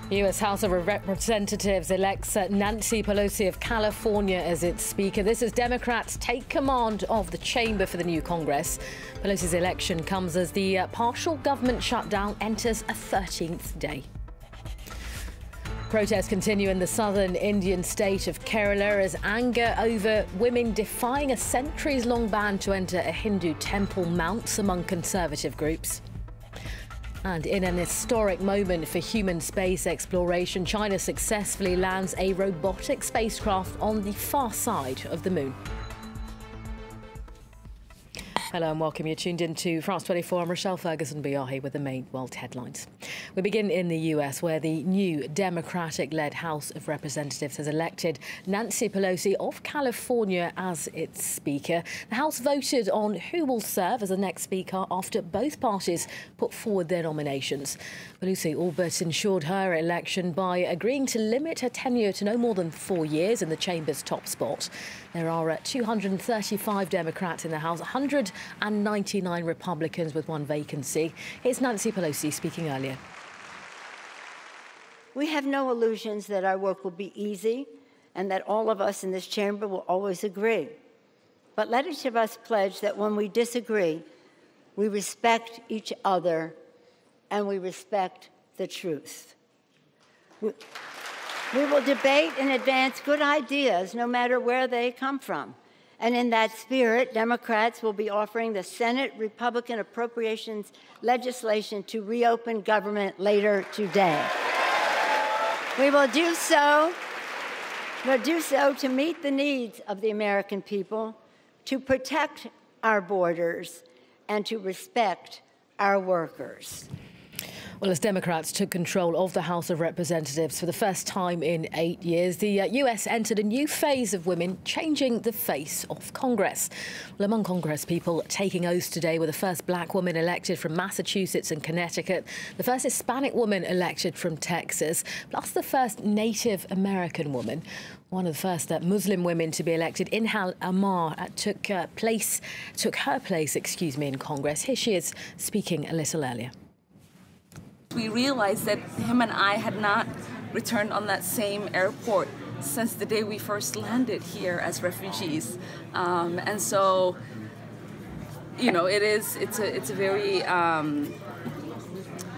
The U.S. House of Representatives elects Nancy Pelosi of California as its Speaker. This as Democrats take command of the chamber for the new Congress. Pelosi's election comes as the partial government shutdown enters a 13th day. Protests continue in the southern Indian state of Kerala as anger over women defying a centuries-long ban to enter a Hindu temple mounts among conservative groups. And in an historic moment for human space exploration, China successfully lands a robotic spacecraft on the far side of the moon. Hello and welcome. You're tuned in to France 24. I'm Rochelle Ferguson-Biahi with the main world headlines. We begin in the US, where the new Democratic-led House of Representatives has elected Nancy Pelosi of California as its Speaker. The House voted on who will serve as the next Speaker after both parties put forward their nominations. Pelosi all but ensured her election by agreeing to limit her tenure to no more than 4 years in the chamber's top spot. There are 235 Democrats in the House, 199 Republicans with one vacancy. Here's Nancy Pelosi speaking earlier. We have no illusions that our work will be easy and that all of us in this chamber will always agree. But let each of us pledge that when we disagree, we respect each other and we respect the truth. We will debate and advance good ideas no matter where they come from. And in that spirit, Democrats will be offering the Senate Republican appropriations legislation to reopen government later today. We will do so to meet the needs of the American people, to protect our borders, and to respect our workers. Well, as Democrats took control of the House of Representatives for the first time in 8 years, the US entered a new phase of women changing the face of Congress. Well, among Congress people taking oaths today were the first black woman elected from Massachusetts and Connecticut, the first Hispanic woman elected from Texas, plus the first Native American woman. One of the first Muslim women to be elected, Ilhan Omar, took her place in Congress. Here she is speaking a little earlier. We realized that him and I had not returned on that same airport since the day we first landed here as refugees, and so, you know, it's a very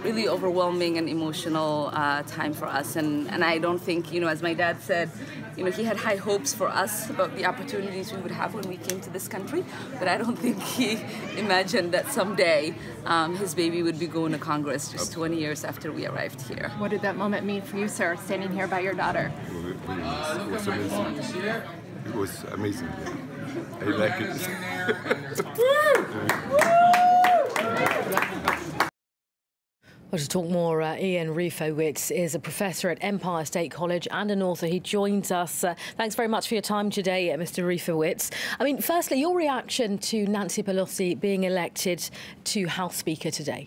really overwhelming and emotional time for us, and I don't think, you know, as my dad said, you know, he had high hopes for us about the opportunities we would have when we came to this country, but I don't think he imagined that someday his baby would be going to Congress just 20 years after we arrived here. What did that moment mean for you, sir, standing here by your daughter? It was amazing. It was amazing. I like it. Well, to talk more, Ian Reifowitz is a professor at Empire State College and an author. He joins us. Thanks very much for your time today, Mr. Reifowitz. I mean, firstly, your reaction to Nancy Pelosi being elected to House Speaker today?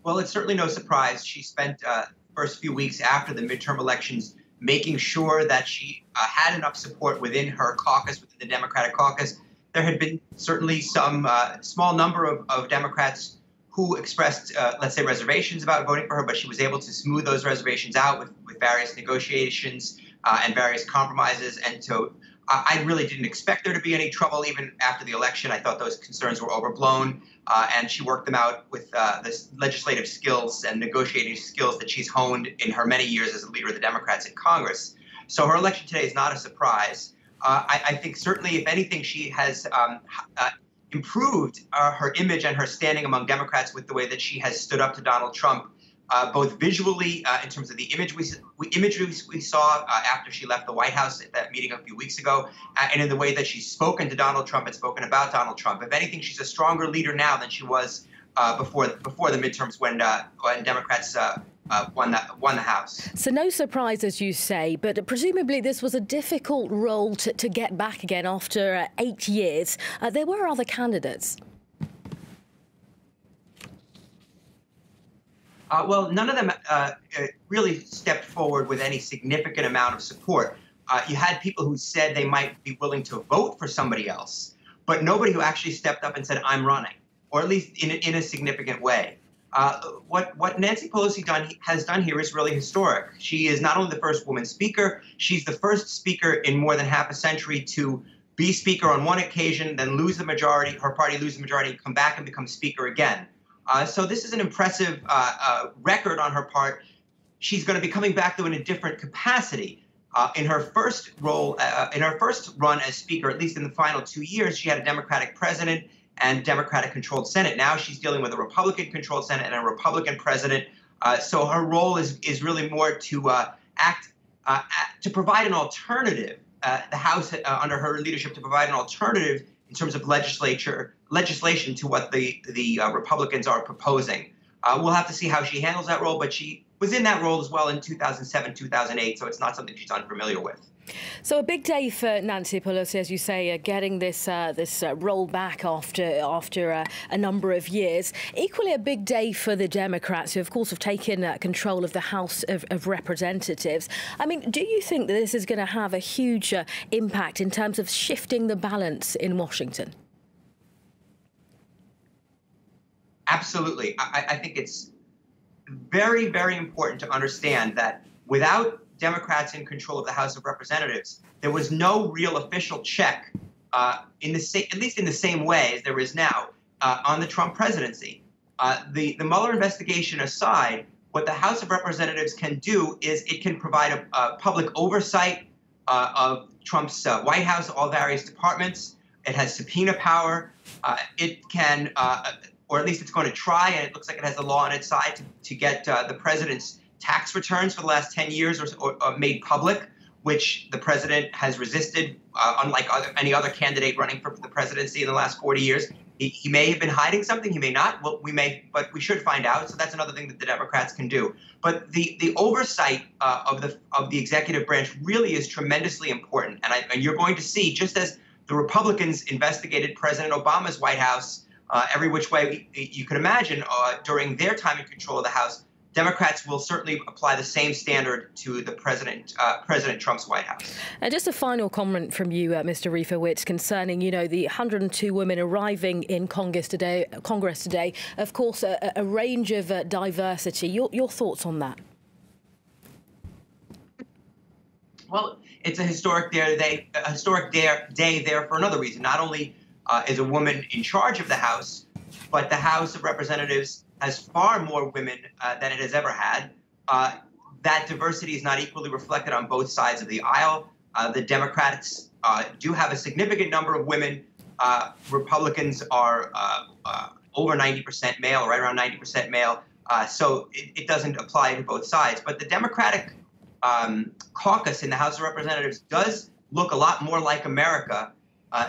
Well, it's certainly no surprise. She spent the first few weeks after the midterm elections making sure that she had enough support within her caucus, within the Democratic caucus. There had been certainly some small number of Democrats who expressed, let's say, reservations about voting for her, but she was able to smooth those reservations out with various negotiations and various compromises. And so I really didn't expect there to be any trouble even after the election. I thought those concerns were overblown, and she worked them out with the legislative skills and negotiating skills that she's honed in her many years as a leader of the Democrats in Congress. So her election today is not a surprise. I think certainly, if anything, she has improved her image and her standing among Democrats with the way that she has stood up to Donald Trump, both visually in terms of the imagery we saw after she left the White House at that meeting a few weeks ago, and in the way that she's spoken to Donald Trump and spoken about Donald Trump. If anything, she's a stronger leader now than she was before the midterms when Democrats won the House. So no surprise, as you say, but presumably this was a difficult role to get back again after 8 years. There were other candidates. Well, none of them really stepped forward with any significant amount of support. You had people who said they might be willing to vote for somebody else, but nobody who actually stepped up and said, I'm running, or at least in a significant way. What Nancy Pelosi has done here is really historic. She is not only the first woman speaker, she's the first speaker in more than half a century to be speaker on one occasion, then lose the majority, her party lose the majority, come back and become speaker again. So this is an impressive record on her part. She's going to be coming back, though, in a different capacity. In her first role, in her first run as speaker, at least in the final 2 years, she had a Democratic president and Democratic-controlled Senate. Now she's dealing with a Republican-controlled Senate and a Republican president. So her role is really more to to provide an alternative. The House, under her leadership, to provide an alternative in terms of legislation to what the Republicans are proposing. We'll have to see how she handles that role, but she was in that role as well in 2007, 2008, so it's not something she's unfamiliar with. So a big day for Nancy Pelosi, as you say, getting this roll back after a number of years. Equally a big day for the Democrats, who, of course, have taken control of the House of Representatives. I mean, do you think that this is going to have a huge impact in terms of shifting the balance in Washington? Absolutely. I think it's very, very important to understand that without Democrats in control of the House of Representatives, there was no real official check, at least in the same way as there is now, on the Trump presidency. The Mueller investigation aside, what the House of Representatives can do is it can provide a public oversight of Trump's White House, all various departments. It has subpoena power. It can, or at least it's going to try, and it looks like it has the law on its side to get the president's tax returns for the last 10 years or made public, which the president has resisted, unlike any other candidate running for the presidency in the last 40 years. He may have been hiding something, he may not. Well, but we should find out. So that's another thing that the Democrats can do. But the oversight of the executive branch really is tremendously important. And you're going to see, just as the Republicans investigated President Obama's White House every which way you could imagine during their time in control of the House, Democrats will certainly apply the same standard to the President Trump's White House. Just a final comment from you, Mr. Reifowitz, concerning, the 102 women arriving in Congress today. Of course, a range of diversity. Your thoughts on that? Well, it's a historic day there for another reason. Not only is a woman in charge of the House, but the House of Representatives has far more women than it has ever had. That diversity is not equally reflected on both sides of the aisle. The Democrats do have a significant number of women. Republicans are over 90% male, right around 90% male. So it doesn't apply to both sides. But the Democratic caucus in the House of Representatives does look a lot more like America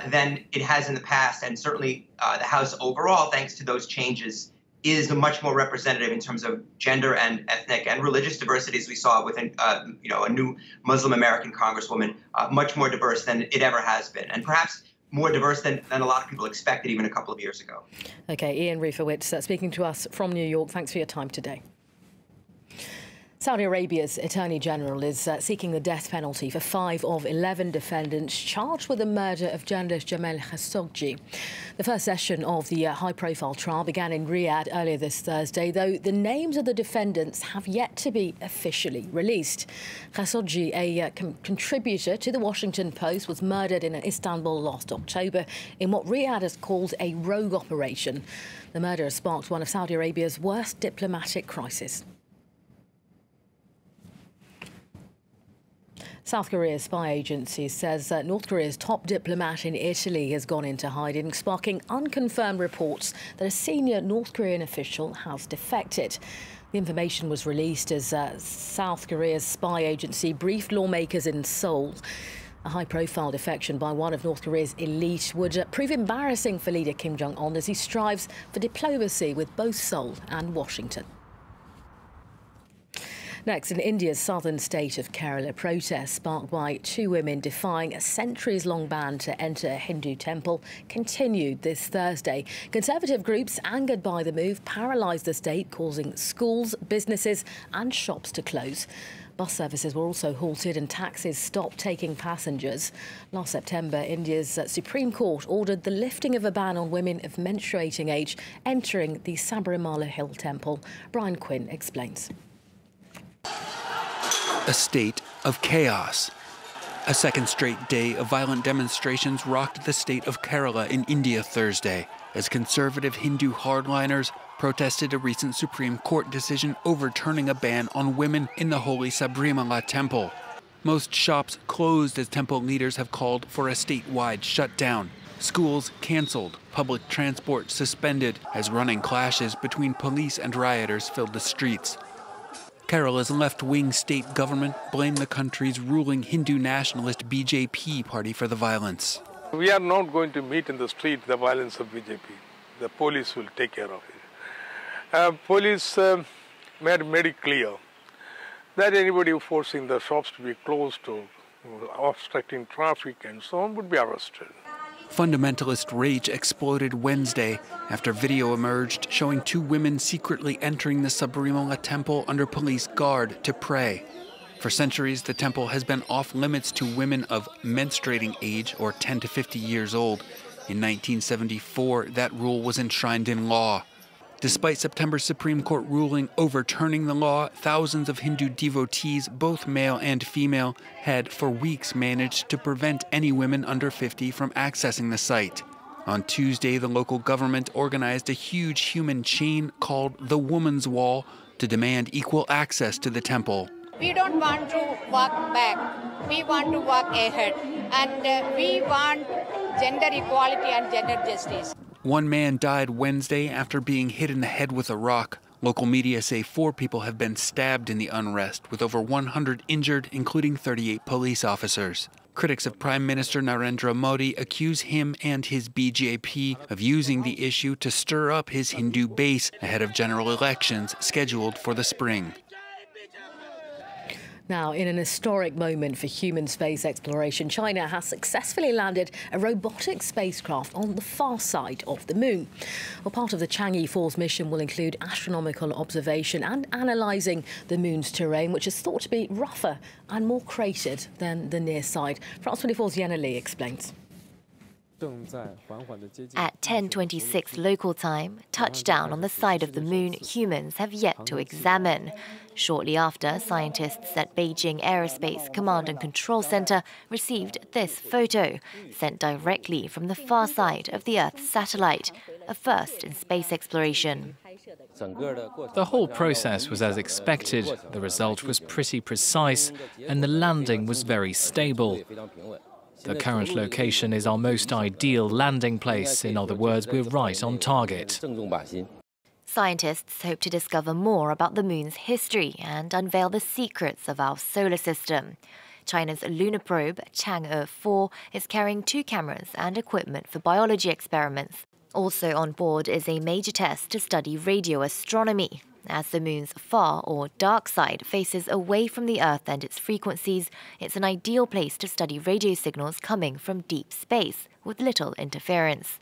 than it has in the past. And certainly the House overall, thanks to those changes, is much more representative in terms of gender and ethnic and religious diversity, as we saw with a new Muslim American congresswoman, much more diverse than it ever has been, and perhaps more diverse than a lot of people expected even a couple of years ago. OK, Ian Reifowitz speaking to us from New York. Thanks for your time today. Saudi Arabia's Attorney General is seeking the death penalty for 5 of 11 defendants charged with the murder of journalist Jamal Khashoggi. The first session of the high-profile trial began in Riyadh earlier this Thursday, though the names of the defendants have yet to be officially released. Khashoggi, a contributor to the Washington Post, was murdered in Istanbul last October in what Riyadh has called a rogue operation. The murder has sparked one of Saudi Arabia's worst diplomatic crises. South Korea's spy agency says North Korea's top diplomat in Italy has gone into hiding, sparking unconfirmed reports that a senior North Korean official has defected. The information was released as South Korea's spy agency briefed lawmakers in Seoul. A high-profile defection by one of North Korea's elite would prove embarrassing for leader Kim Jong-un as he strives for diplomacy with both Seoul and Washington. Next, in India's southern state of Kerala, protests sparked by 2 women defying a centuries-long ban to enter a Hindu temple continued this Thursday. Conservative groups, angered by the move, paralysed the state, causing schools, businesses and shops to close. Bus services were also halted and taxis stopped taking passengers. Last September, India's Supreme Court ordered the lifting of a ban on women of menstruating age entering the Sabarimala Hill Temple. Brian Quinn explains. A state of chaos. A second straight day of violent demonstrations rocked the state of Kerala in India Thursday as conservative Hindu hardliners protested a recent Supreme Court decision overturning a ban on women in the holy Sabarimala temple. Most shops closed as temple leaders have called for a statewide shutdown. Schools cancelled, public transport suspended as running clashes between police and rioters filled the streets. Kerala's left-wing state government blamed the country's ruling Hindu nationalist BJP party for the violence. We are not going to meet in the street the violence of BJP. The police will take care of it. Police made it clear that anybody forcing the shops to be closed or obstructing traffic and so on would be arrested. Fundamentalist rage exploded Wednesday after video emerged showing two women secretly entering the Sabarimala temple under police guard to pray. For centuries, the temple has been off limits to women of menstruating age or 10 to 50 years old. In 1974, that rule was enshrined in law. Despite September's Supreme Court ruling overturning the law, thousands of Hindu devotees, both male and female, had for weeks managed to prevent any women under 50 from accessing the site. On Tuesday, the local government organized a huge human chain called the Woman's Wall to demand equal access to the temple. We don't want to walk back. We want to walk ahead. And we want gender equality and gender justice. One man died Wednesday after being hit in the head with a rock. Local media say 4 people have been stabbed in the unrest, with over 100 injured, including 38 police officers. Critics of Prime Minister Narendra Modi accuse him and his BJP of using the issue to stir up his Hindu base ahead of general elections scheduled for the spring. Now, in an historic moment for human space exploration, China has successfully landed a robotic spacecraft on the far side of the moon. Well, part of the Chang'e 4's mission will include astronomical observation and analysing the moon's terrain, which is thought to be rougher and more cratered than the near side. France 24's Yenna Lee explains. At 10:26 local time, touchdown on the side of the moon humans have yet to examine. Shortly after, scientists at Beijing Aerospace Command and Control Center received this photo, sent directly from the far side of the Earth's satellite, a first in space exploration. The whole process was as expected, the result was pretty precise, and the landing was very stable. The current location is our most ideal landing place. In other words, we're right on target. Scientists hope to discover more about the moon's history and unveil the secrets of our solar system. China's lunar probe, Chang'e 4, is carrying 2 cameras and equipment for biology experiments. Also on board is a major test to study radio astronomy. As the moon's far or dark side faces away from the Earth and its frequencies, it's an ideal place to study radio signals coming from deep space with little interference.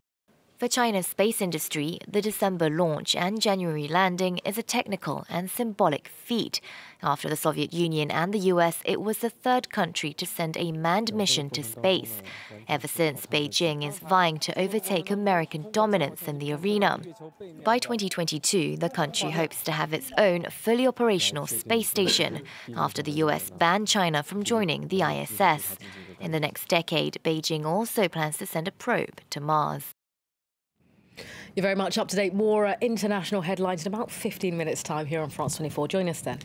For China's space industry, the December launch and January landing is a technical and symbolic feat. After the Soviet Union and the US, it was the 3rd country to send a manned mission to space. Ever since, Beijing is vying to overtake American dominance in the arena. By 2022, the country hopes to have its own fully operational space station after the US banned China from joining the ISS. In the next decade, Beijing also plans to send a probe to Mars. You're very much up to date. More international headlines in about 15 minutes' time here on France 24. Join us then.